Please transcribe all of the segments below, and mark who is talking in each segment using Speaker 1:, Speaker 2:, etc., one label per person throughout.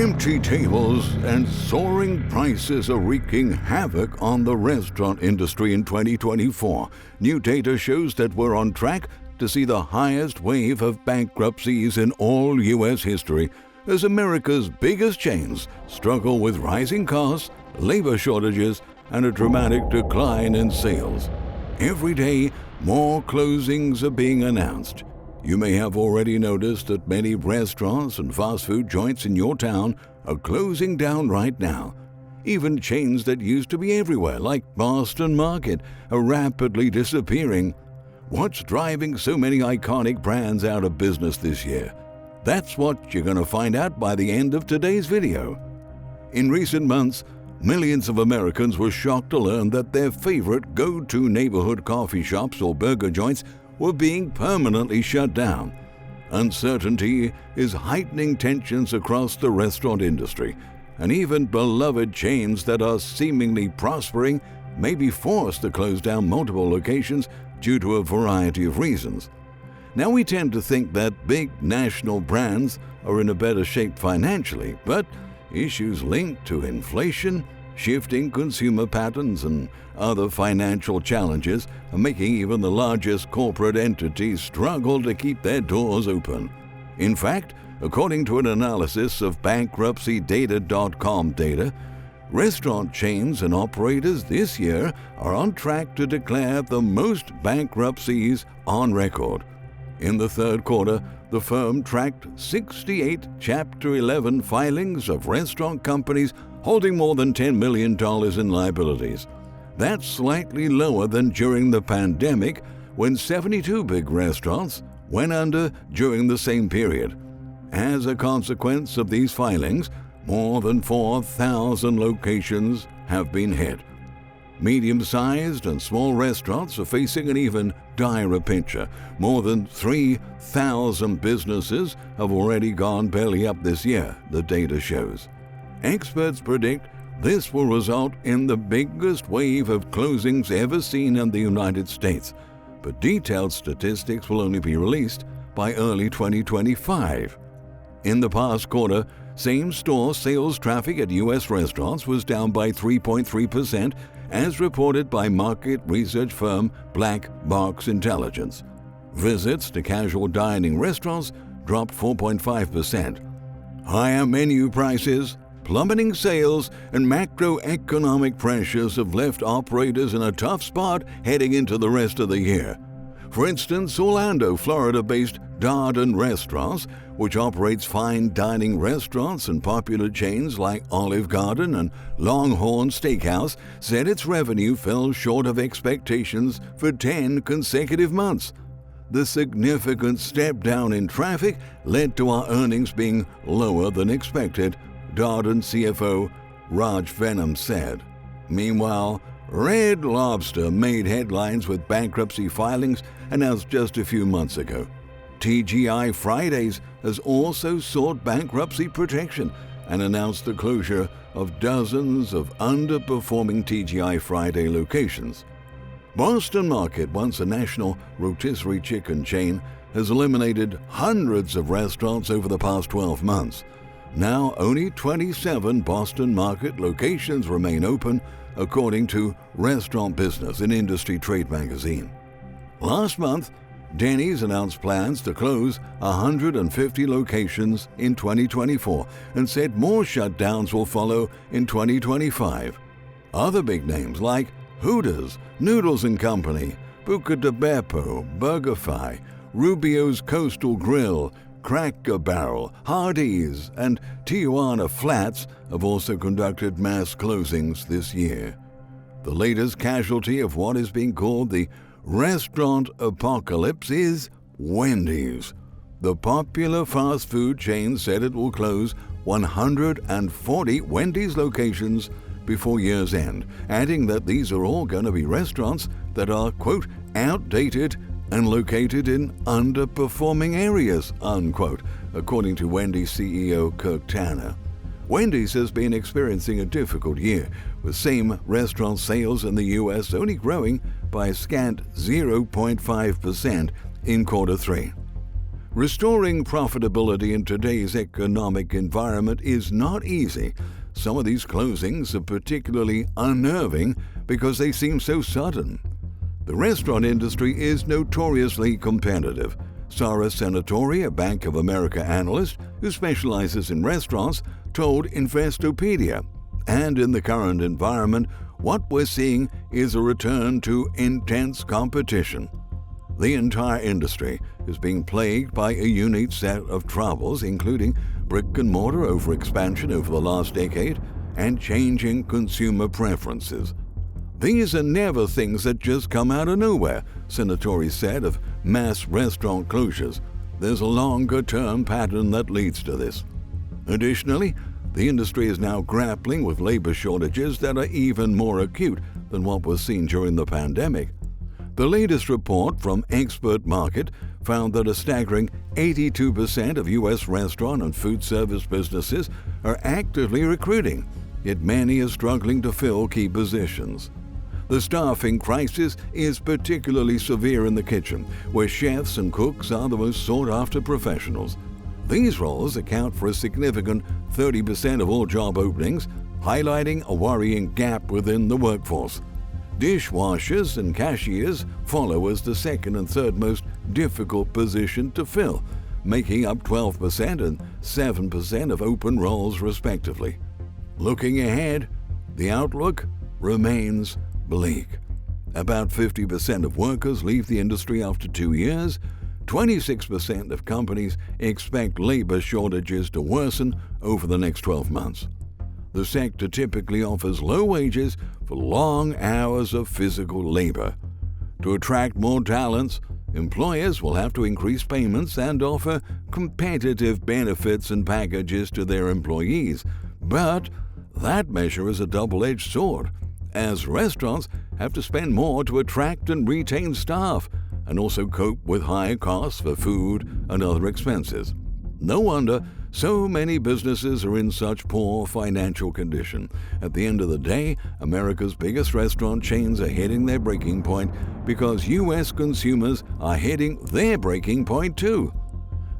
Speaker 1: Empty tables and soaring prices are wreaking havoc on the restaurant industry in 2024. New data shows that we're on track to see the highest wave of bankruptcies in all U.S. history as America's biggest chains struggle with rising costs, labor shortages, and a dramatic decline in sales. Every day, more closings are being announced. You may have already noticed that many restaurants and fast food joints in your town are closing down right now. Even chains that used to be everywhere, like Boston Market, are rapidly disappearing. What's driving so many iconic brands out of business this year? That's what you're going to find out by the end of today's video. In recent months, millions of Americans were shocked to learn that their favorite go-to neighborhood coffee shops or burger joints were being permanently shut down. Uncertainty is heightening tensions across the restaurant industry, and even beloved chains that are seemingly prospering may be forced to close down multiple locations due to a variety of reasons. Now, we tend to think that big national brands are in a better shape financially, but issues linked to inflation, shifting consumer patterns, and other financial challenges are making even the largest corporate entities struggle to keep their doors open. In fact, according to an analysis of bankruptcydata.com data, restaurant chains and operators this year are on track to declare the most bankruptcies on record. In the third quarter, the firm tracked 68 Chapter 11 filings of restaurant companies holding more than $10 million in liabilities. That's slightly lower than during the pandemic, when 72 big restaurants went under during the same period. As a consequence of these filings, more than 4,000 locations have been hit. Medium-sized and small restaurants are facing an even direr picture. More than 3,000 businesses have already gone belly up this year, the data shows. Experts predict this will result in the biggest wave of closings ever seen in the United States, but detailed statistics will only be released by early 2025. In the past quarter, same-store sales traffic at U.S. restaurants was down by 3.3%, as reported by market research firm Black Box Intelligence. Visits to casual dining restaurants dropped 4.5%. Higher menu prices, plummeting sales, and macroeconomic pressures have left operators in a tough spot heading into the rest of the year. For instance, Orlando, Florida-based Darden Restaurants, which operates fine dining restaurants and popular chains like Olive Garden and Longhorn Steakhouse, said its revenue fell short of expectations for 10 consecutive months. The significant step down in traffic led to our earnings being lower than expected, Darden CFO Raj Venom said. Meanwhile, Red Lobster made headlines with bankruptcy filings announced just a few months ago. TGI Fridays has also sought bankruptcy protection and announced the closure of dozens of underperforming TGI Friday locations. Boston Market, once a national rotisserie chicken chain, has eliminated hundreds of restaurants over the past 12 months. Now, only 27 Boston Market locations remain open, according to Restaurant Business, an industry trade magazine. Last month, Denny's announced plans to close 150 locations in 2024 and said more shutdowns will follow in 2025. Other big names like Hooters, Noodles & Company, Buca de Beppo, BurgerFi, Rubio's Coastal Grill, Cracker Barrel, Hardee's, and Tijuana Flats have also conducted mass closings this year. The latest casualty of what is being called the restaurant apocalypse is Wendy's. The popular fast food chain said it will close 140 Wendy's locations before year's end, adding that these are all going to be restaurants that are, quote, outdated and located in underperforming areas, unquote, according to Wendy's CEO Kirk Tanner. Wendy's has been experiencing a difficult year, with same-restaurant sales in the U.S. only growing by a scant 0.5% in quarter three. Restoring profitability in today's economic environment is not easy. Some of these closings are particularly unnerving because they seem so sudden. The restaurant industry is notoriously competitive. Sara Senatori, a Bank of America analyst who specializes in restaurants, told Investopedia. And in the current environment, what we're seeing is a return to intense competition. The entire industry is being plagued by a unique set of troubles, including brick-and-mortar overexpansion over the last decade and changing consumer preferences. These are never things that just come out of nowhere, Senatori said of mass restaurant closures. There's a longer-term pattern that leads to this. Additionally, the industry is now grappling with labor shortages that are even more acute than what was seen during the pandemic. The latest report from Expert Market found that a staggering 82% of U.S. restaurant and food service businesses are actively recruiting, yet many are struggling to fill key positions. The staffing crisis is particularly severe in the kitchen, where chefs and cooks are the most sought-after professionals. These roles account for a significant 30% of all job openings, highlighting a worrying gap within the workforce. Dishwashers and cashiers follow as the second and third most difficult position to fill, making up 12% and 7% of open roles respectively. Looking ahead, the outlook remains bleak. About 50% of workers leave the industry after 2 years. 26% of companies expect labor shortages to worsen over the next 12 months. The sector typically offers low wages for long hours of physical labor. To attract more talents, employers will have to increase payments and offer competitive benefits and packages to their employees. But that measure is a double-edged sword, as restaurants have to spend more to attract and retain staff, and also cope with higher costs for food and other expenses. No wonder so many businesses are in such poor financial condition. At the end of the day, America's biggest restaurant chains are hitting their breaking point because U.S. consumers are hitting their breaking point too.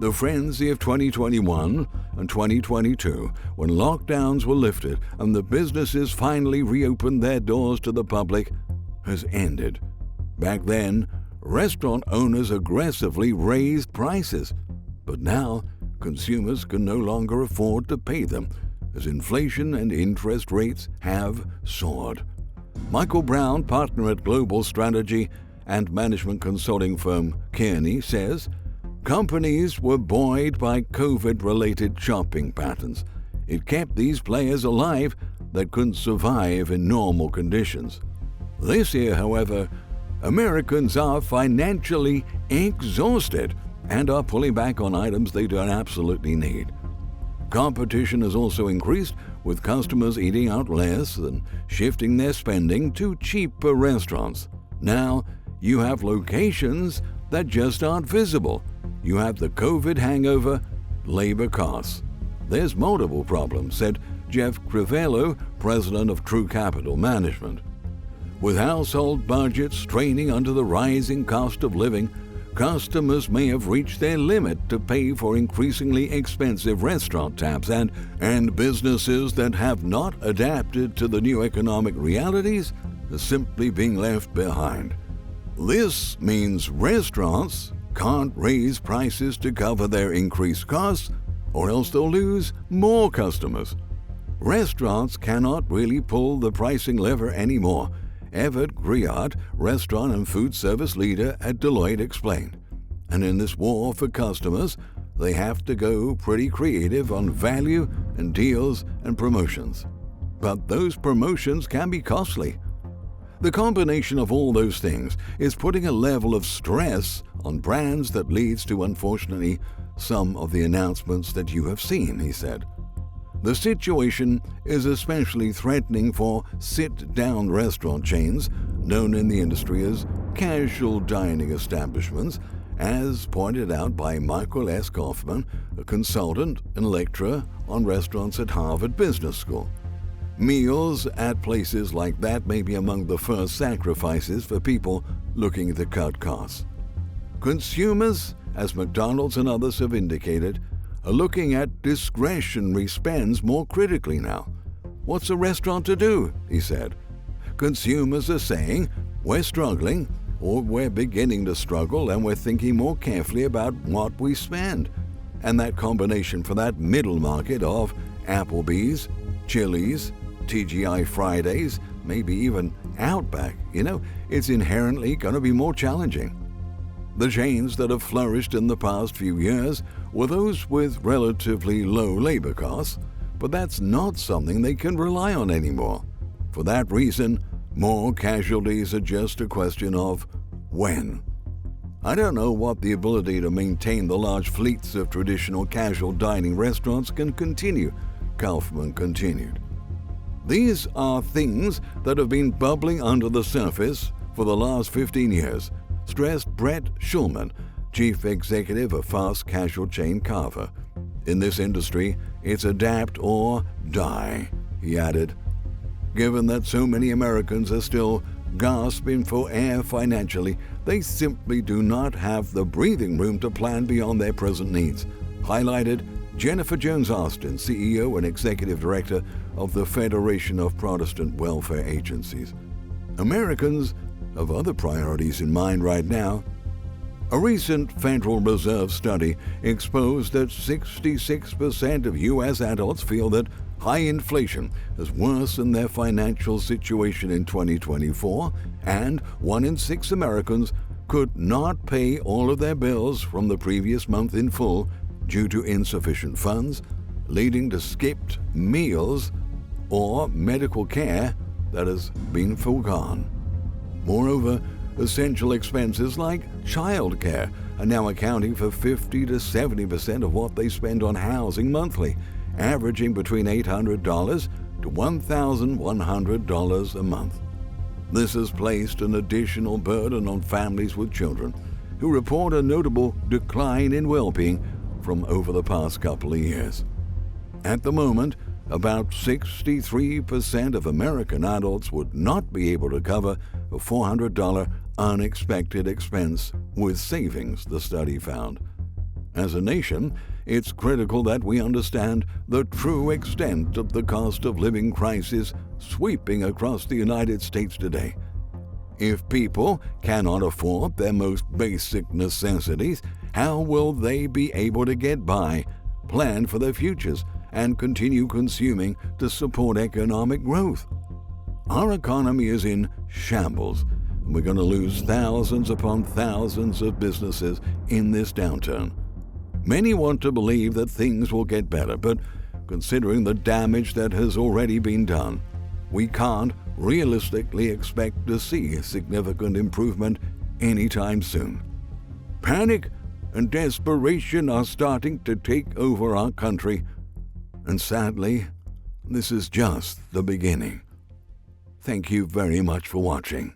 Speaker 1: The frenzy of 2021 and 2022, when lockdowns were lifted and the businesses finally reopened their doors to the public, has ended. Back then, restaurant owners aggressively raised prices, but now consumers can no longer afford to pay them as inflation and interest rates have soared. Michael Brown, partner at global strategy and management consulting firm Kearney, says companies were buoyed by COVID-related shopping patterns. It kept these players alive that couldn't survive in normal conditions. This year, however, Americans are financially exhausted and are pulling back on items they don't absolutely need. Competition has also increased, with customers eating out less and shifting their spending to cheaper restaurants. Now, you have locations that just aren't visible. You have the COVID hangover, labor costs. There's multiple problems, said Jeff Crivello, president of True Capital Management. With household budgets straining under the rising cost of living, customers may have reached their limit to pay for increasingly expensive restaurant tabs, and businesses that have not adapted to the new economic realities are simply being left behind. This means restaurants can't raise prices to cover their increased costs, or else they'll lose more customers. Restaurants cannot really pull the pricing lever anymore, Everett Griot, restaurant and food service leader at Deloitte, explained. And in this war for customers, they have to go pretty creative on value and deals and promotions. But those promotions can be costly. The combination of all those things is putting a level of stress on brands that leads to, unfortunately, some of the announcements that you have seen, he said. The situation is especially threatening for sit-down restaurant chains, known in the industry as casual dining establishments, as pointed out by Michael S. Kaufman, a consultant and lecturer on restaurants at Harvard Business School. Meals at places like that may be among the first sacrifices for people looking to cut costs. Consumers as McDonald's and others have indicated, are looking at discretionary spends more critically now. What's a restaurant to do? He said. Consumers are saying, we're struggling, or we're beginning to struggle, and we're thinking more carefully about what we spend. And that combination for that middle market of Applebee's, Chili's, TGI Fridays, maybe even Outback, it's inherently going to be more challenging. The chains that have flourished in the past few years were those with relatively low labor costs, but that's not something they can rely on anymore. For that reason, more casualties are just a question of when. I don't know what the ability to maintain the large fleets of traditional casual dining restaurants can continue, Kaufman continued. These are things that have been bubbling under the surface for the last 15 years, stressed Brett Schulman, chief executive of fast casual chain Carver. In this industry, it's adapt or die, he added. Given that so many Americans are still gasping for air financially, they simply do not have the breathing room to plan beyond their present needs, highlighted Jennifer Jones-Austin, CEO and Executive Director of the Federation of Protestant Welfare Agencies. Americans have other priorities in mind right now. A recent Federal Reserve study exposed that 66% of U.S. adults feel that high inflation has worsened their financial situation in 2024, and 1 in 6 Americans could not pay all of their bills from the previous month in full due to insufficient funds, leading to skipped meals or medical care that has been foregone. Moreover, essential expenses like child care are now accounting for 50 to 70% of what they spend on housing monthly, averaging between $800 to $1,100 a month. This has placed an additional burden on families with children, who report a notable decline in well-being from over the past couple of years. At the moment, about 63% of American adults would not be able to cover a $400 unexpected expense with savings, the study found. As a nation, it's critical that we understand the true extent of the cost of living crisis sweeping across the United States today. If people cannot afford their most basic necessities, how will they be able to get by, plan for their futures, and continue consuming to support economic growth? Our economy is in shambles, and we're going to lose thousands upon thousands of businesses in this downturn. Many want to believe that things will get better, but considering the damage that has already been done, we can't realistically expect to see a significant improvement anytime soon. Panic and desperation are starting to take over our country, and sadly, this is just the beginning. Thank you very much for watching.